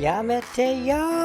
やめてよ。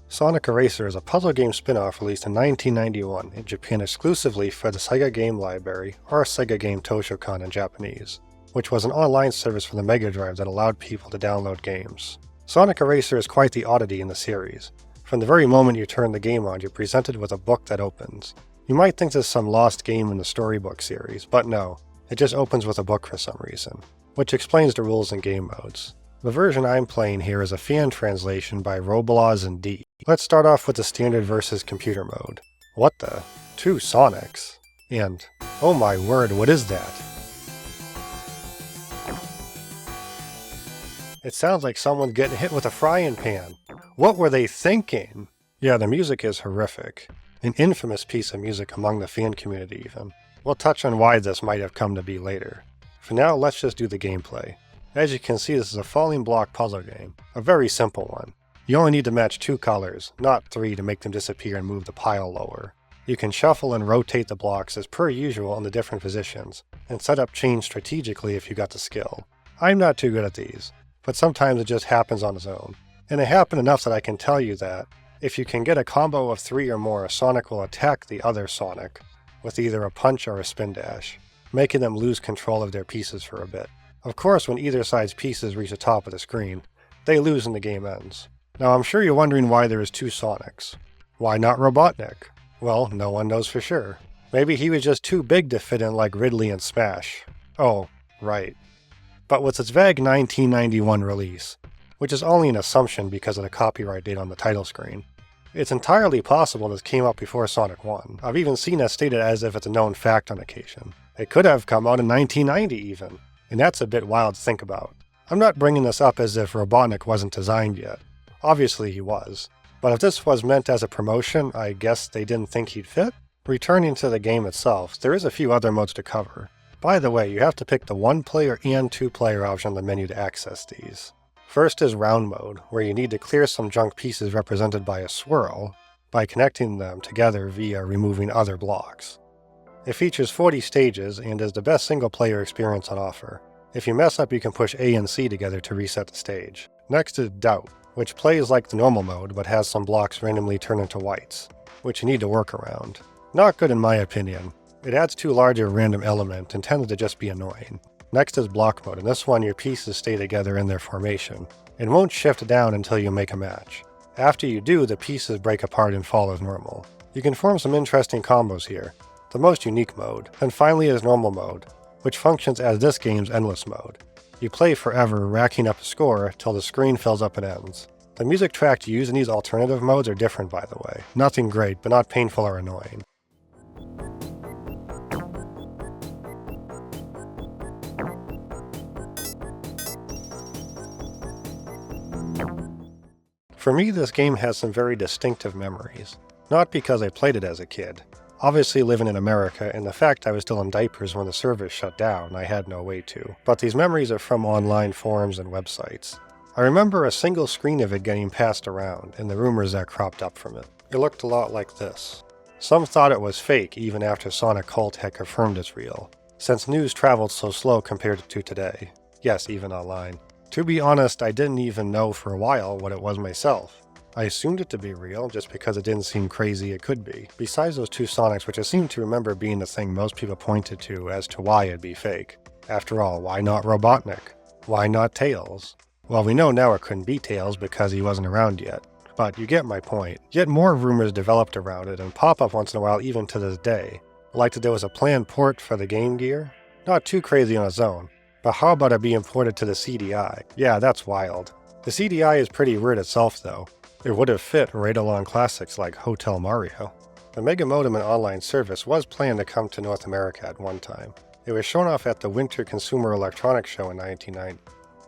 Sonic Eraser is a puzzle game spin-off released in 1991 in Japan exclusively for the Sega Game Library, or Sega Game Toshokan in Japanese, which was an online service for the Mega Drive that allowed people to download games. Sonic Eraser is quite the oddity in the series. From the very moment you turn the game on, you're presented with a book that opens. You might think this is some lost game in the storybook series, but no, it just opens with a book for some reason, which explains the rules and game modes. The version I'm playing here is a fan translation by Roblaws and D. Let's start off with the standard versus computer mode. What the? 2 Sonics? And, oh my word, what is that? It sounds like someone getting hit with a frying pan. What were they thinking? Yeah, the music is horrific. An infamous piece of music among the fan community even. We'll touch on why this might have come to be later. For now, let's just do the gameplay. As you can see, this is a falling block puzzle game. A very simple one. You only need to match 2 colors, not 3 to make them disappear and move the pile lower. You can shuffle and rotate the blocks as per usual in the different positions, and set up chains strategically if you got the skill. I'm not too good at these, but sometimes it just happens on its own. And it happened enough that I can tell you that, if you can get a combo of 3 or more, Sonic will attack the other Sonic, with either a punch or a spin dash, making them lose control of their pieces for a bit. Of course, when either side's pieces reach the top of the screen, they lose and the game ends. Now I'm sure you're wondering why there is 2 Sonics. Why not Robotnik? Well, no one knows for sure. Maybe he was just too big to fit in like Ridley and Smash. Oh, right. But with its vague 1991 release, which is only an assumption because of the copyright date on the title screen, it's entirely possible this came out before Sonic 1. I've even seen it stated as if it's a known fact on occasion. It could have come out in 1990 even. And that's a bit wild to think about. I'm not bringing this up as if Robotnik wasn't designed yet. Obviously he was. But if this was meant as a promotion, I guess they didn't think he'd fit? Returning to the game itself, there is a few other modes to cover. By the way, you have to pick the 1-player and 2-player option on the menu to access these. First is round mode, where you need to clear some junk pieces represented by a swirl, by connecting them together via removing other blocks. It features 40 stages and is the best single-player experience on offer. If you mess up, you can push A and C together to reset the stage. Next is Doubt, which plays like the normal mode but has some blocks randomly turn into whites, which you need to work around. Not good in my opinion. It adds too large a random element and tends to just be annoying. Next is Block mode, and this one your pieces stay together in their formation, and won't shift down until you make a match. After you do, the pieces break apart and fall as normal. You can form some interesting combos here. The most unique mode, and finally is normal mode, which functions as this game's endless mode. You play forever, racking up a score till the screen fills up and ends. The music track used in these alternative modes are different, by the way. Nothing great, but not painful or annoying. For me, this game has some very distinctive memories. Not because I played it as a kid. Obviously living in America, and the fact I was still in diapers when the service shut down, I had no way to. But these memories are from online forums and websites. I remember a single screen of it getting passed around, and the rumors that cropped up from it. It looked a lot like this. Some thought it was fake even after Sonic Cult had confirmed it's real, since news traveled so slow compared to today. Yes, even online. To be honest, I didn't even know for a while what it was myself. I assumed it to be real just because it didn't seem crazy it could be. Besides those 2 Sonics, which I seem to remember being the thing most people pointed to as to why it'd be fake. After all, why not Robotnik? Why not Tails? Well, we know now it couldn't be Tails because he wasn't around yet, but you get my point. Yet more rumors developed around it and pop up once in a while even to this day, like that there was a planned port for the Game Gear. Not too crazy on its own, but how about it being ported to the CDI? Yeah, that's wild. The CDI is pretty weird itself though. It would have fit right along classics like Hotel Mario. The Mega Modem and online service was planned to come to North America at one time. It was shown off at the Winter Consumer Electronics Show in 1990,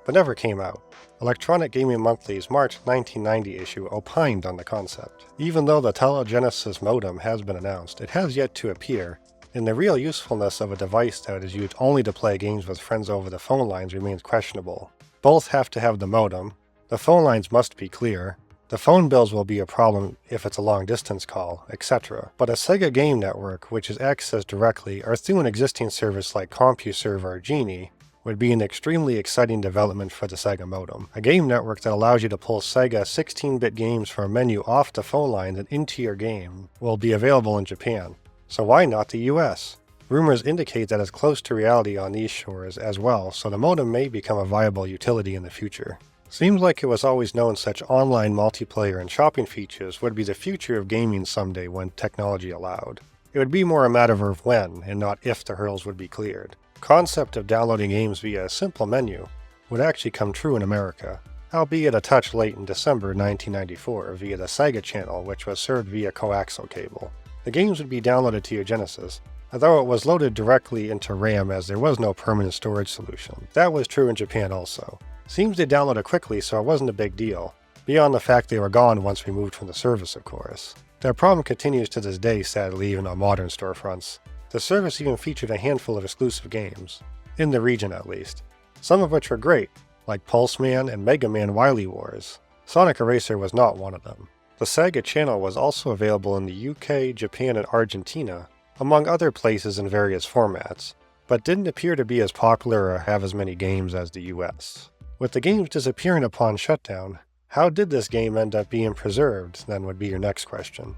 but never came out. Electronic Gaming Monthly's March 1990 issue opined on the concept. Even though the Telegenesis modem has been announced, it has yet to appear, and the real usefulness of a device that is used only to play games with friends over the phone lines remains questionable. Both have to have the modem, the phone lines must be clear, the phone bills will be a problem if it's a long-distance call, etc. But a Sega Game Network, which is accessed directly or through an existing service like CompuServe or Genie, would be an extremely exciting development for the Sega modem. A game network that allows you to pull Sega 16-bit games from a menu off the phone line and into your game will be available in Japan. So why not the US? Rumors indicate that it's close to reality on these shores as well, so the modem may become a viable utility in the future. Seems like it was always known such online multiplayer and shopping features would be the future of gaming someday when technology allowed. It would be more a matter of when and not if the hurdles would be cleared. Concept of downloading games via a simple menu would actually come true in America, albeit a touch late in December 1994 via the Sega Channel, which was served via coaxial cable. The games would be downloaded to your Genesis, although it was loaded directly into RAM as there was no permanent storage solution. That was true in Japan also. Seems they downloaded quickly, so it wasn't a big deal, beyond the fact they were gone once removed from the service, of course. That problem continues to this day, sadly, even on modern storefronts. The service even featured a handful of exclusive games, in the region at least, some of which were great, like Pulseman and Mega Man Wily Wars. Sonic Eraser was not one of them. The Sega Channel was also available in the UK, Japan, and Argentina, among other places in various formats, but didn't appear to be as popular or have as many games as the US. With the games disappearing upon shutdown, how did this game end up being preserved, then would be your next question.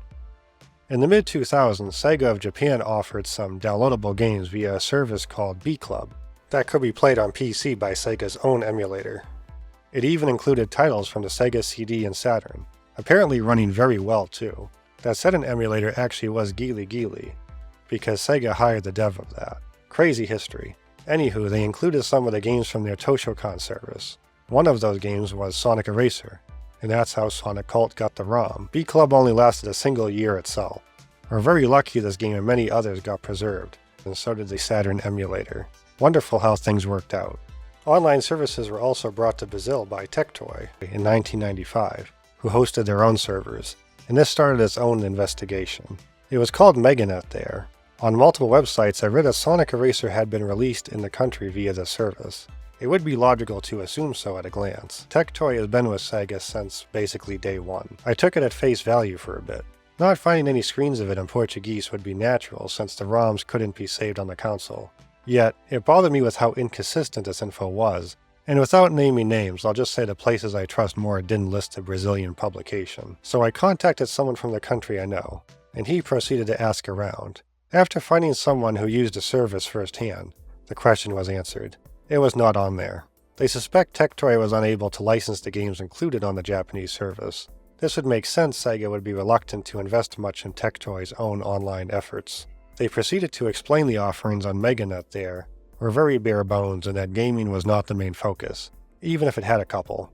In the mid-2000s, Sega of Japan offered some downloadable games via a service called B Club that could be played on PC by Sega's own emulator. It even included titles from the Sega CD and Saturn, apparently running very well too. That Saturn emulator actually was Geely Geely, because Sega hired the dev of that. Crazy history. Anywho, they included some of the games from their Toshokan service. One of those games was Sonic Eraser, and that's how Sonic Cult got the ROM. B Club only lasted a single year itself. We're very lucky this game and many others got preserved, and so did the Saturn emulator. Wonderful how things worked out. Online services were also brought to Brazil by Tectoy in 1995, who hosted their own servers, and this started its own investigation. It was called Meganet there. On multiple websites, I read that Sonic Eraser had been released in the country via this service. It would be logical to assume so at a glance. Tectoy has been with Sega since basically day one. I took it at face value for a bit. Not finding any screens of it in Portuguese would be natural since the ROMs couldn't be saved on the console. Yet, it bothered me with how inconsistent this info was, and without naming names, I'll just say the places I trust more didn't list the Brazilian publication. So I contacted someone from the country I know, and he proceeded to ask around. After finding someone who used the service firsthand, the question was answered. It was not on there. They suspect Tectoy was unable to license the games included on the Japanese service. This would make sense. Sega would be reluctant to invest much in Tectoy's own online efforts. They proceeded to explain the offerings on Meganet there were very bare bones and that gaming was not the main focus, even if it had a couple.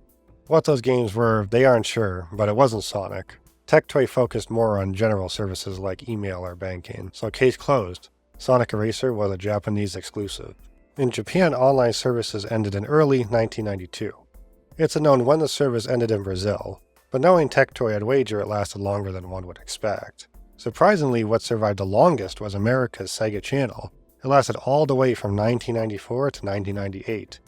What those games were, they aren't sure, but it wasn't Sonic. Tectoy focused more on general services like email or banking, so case closed. Sonic Eraser was a Japanese exclusive. In Japan, online services ended in early 1992. It's unknown when the service ended in Brazil, but knowing Tectoy, I'd wager it lasted longer than one would expect. Surprisingly, what survived the longest was America's Sega Channel. It lasted all the way from 1994 to 1998.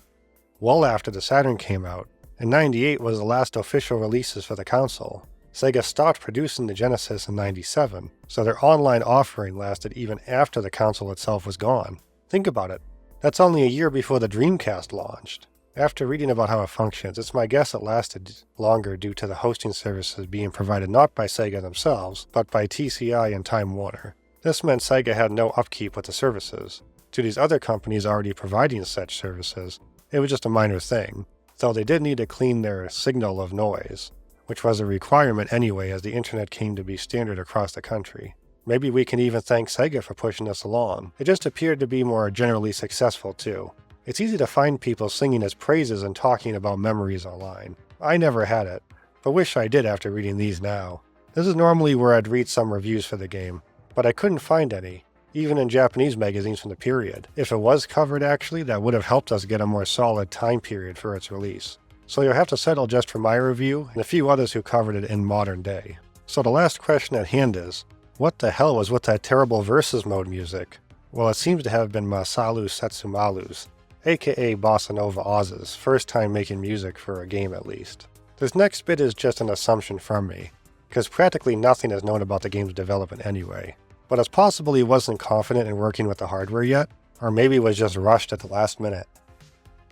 Well after the Saturn came out, and 98 was the last official releases for the console. Sega stopped producing the Genesis in 97, so their online offering lasted even after the console itself was gone. Think about it. That's only a year before the Dreamcast launched. After reading about how it functions, it's my guess it lasted longer due to the hosting services being provided not by Sega themselves, but by TCI and Time Warner. This meant Sega had no upkeep with the services. To these other companies already providing such services, it was just a minor thing. though they did need to clean their signal of noise, which was a requirement anyway as the internet came to be standard across the country. Maybe we can even thank Sega for pushing us along. It just appeared to be more generally successful too. It's easy to find people singing its praises and talking about memories online. I never had it, but wish I did after reading these now. This is normally where I'd read some reviews for the game, but I couldn't find any, even in Japanese magazines from the period. If it was covered actually, that would have helped us get a more solid time period for its release. So you'll have to settle just for my review and a few others who covered it in modern day. So the last question at hand is, what the hell was with that terrible versus mode music? Well, it seems to have been Masaru Setsumalu's, aka Bossa Nova Oz's, first time making music for a game at least. This next bit is just an assumption from me, because practically nothing is known about the game's development anyway. But it's possible he wasn't confident in working with the hardware yet, or maybe was just rushed at the last minute.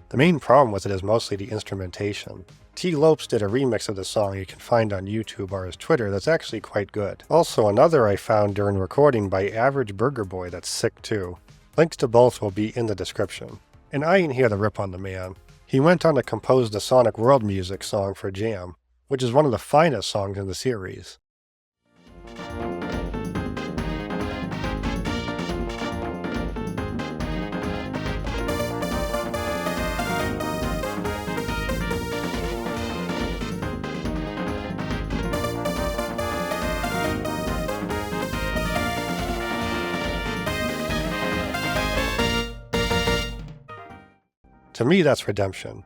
The main problem with it is mostly the instrumentation. Lopes did a remix of the song you can find on YouTube or his Twitter that's actually quite good. Also another I found during recording by Average Burgerboy that's sick too. Links to both will be in the description. And I ain't here to rip on the man. He went on to compose the Sonic World music song for Jam, which is one of the finest songs in the series. To me, that's redemption.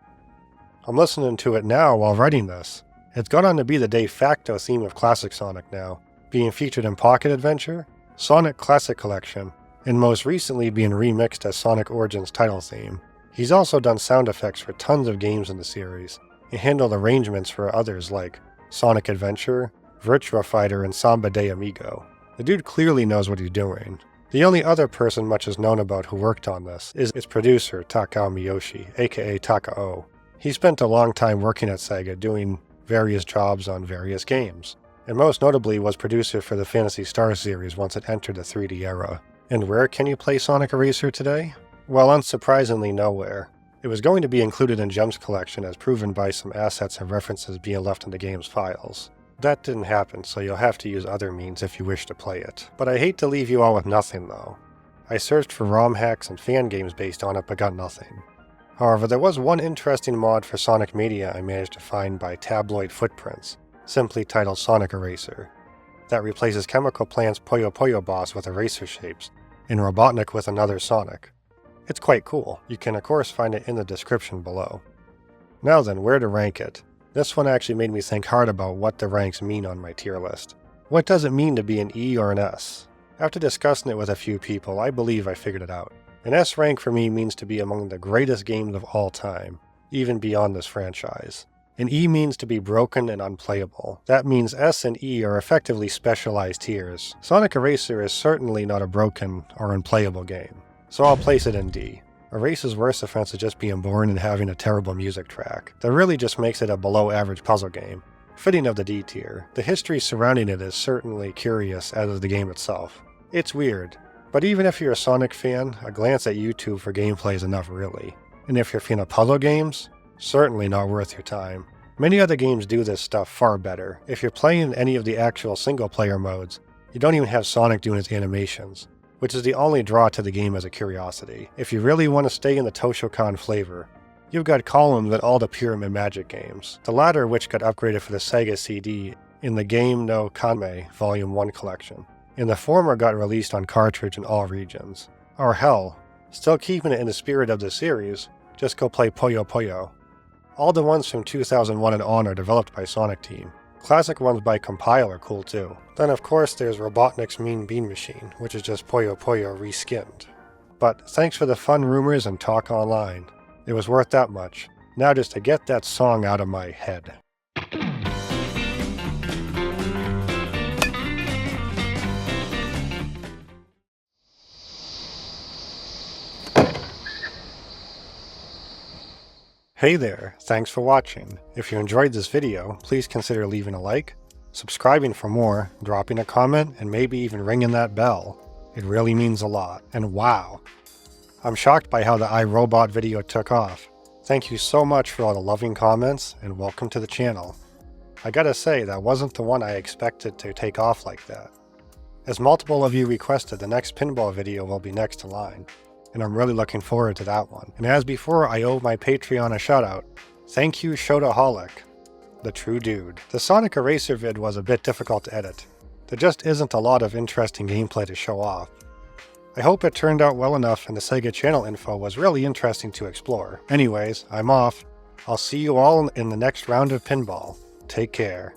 I'm listening to it now while writing this. It's gone on to be the de facto theme of Classic Sonic now, being featured in Pocket Adventure, Sonic Classic Collection, and most recently being remixed as Sonic Origins title theme. He's also done sound effects for tons of games in the series, and handled arrangements for others like Sonic Adventure, Virtua Fighter, and Samba de Amigo. The dude clearly knows what he's doing. The only other person much is known about who worked on this is its producer, Takao Miyoshi, aka Takao. He spent a long time working at Sega doing various jobs on various games, and most notably was producer for the Phantasy Star series once it entered the 3D era. And where can you play Sonic Eraser today? Well, unsurprisingly nowhere. It was going to be included in Gem's collection as proven by some assets and references being left in the game's files. That didn't happen, so you'll have to use other means if you wish to play it. But I hate to leave you all with nothing though. I searched for ROM hacks and fan games based on it but got nothing. However, there was one interesting mod for Sonic Mania I managed to find by Tabloid Footprints, simply titled Sonic Eraser, that replaces Chemical Plant's Puyo Puyo boss with eraser shapes, and Robotnik with another Sonic. It's quite cool. You can of course find it in the description below. Now then, where to rank it? This one actually made me think hard about what the ranks mean on my tier list. What does it mean to be an E or an S? After discussing it with a few people, I believe I figured it out. An S rank for me means to be among the greatest games of all time, even beyond this franchise. An E means to be broken and unplayable. That means S and E are effectively specialized tiers. Sonic Eraser is certainly not a broken or unplayable game, so I'll place it in D. Eraser's worst offense is just being boring and having a terrible music track. That really just makes it a below-average puzzle game. Fitting of the D tier. The history surrounding it is certainly curious, as is the game itself. It's weird, but even if you're a Sonic fan, a glance at YouTube for gameplay is enough really. And if you're a fan of puzzle games, certainly not worth your time. Many other games do this stuff far better. If you're playing any of the actual single-player modes, you don't even have Sonic doing his animations, which is the only draw to the game as a curiosity. If you really want to stay in the Toshokan flavor, you've got columns in all the Pyramid Magic games, the latter of which got upgraded for the Sega CD in the Game no Kanmei Volume 1 collection, and the former got released on cartridge in all regions. Or hell, still keeping it in the spirit of the series, just go play Puyo Puyo. All the ones from 2001 and on are developed by Sonic Team. Classic ones by Compile are cool too. Then of course there's Robotnik's Mean Bean Machine, which is just Puyo Puyo reskinned. But thanks for the fun rumors and talk online. It was worth that much. Now just to get that song out of my head. Hey there, thanks for watching. If you enjoyed this video, please consider leaving a like, subscribing for more, dropping a comment, and maybe even ringing that bell. It really means a lot. And wow! I'm shocked by how the iRobot video took off. Thank you so much for all the loving comments, and welcome to the channel. I gotta say, that wasn't the one I expected to take off like that. As multiple of you requested, the next pinball video will be next in line, and I'm really looking forward to that one. And as before, I owe my Patreon a shout out. Thank you, Shotaholic, the true dude. The Sonic Eraser vid was a bit difficult to edit. There just isn't a lot of interesting gameplay to show off. I hope it turned out well enough and the Sega Channel info was really interesting to explore. Anyways, I'm off. I'll see you all in the next round of pinball. Take care.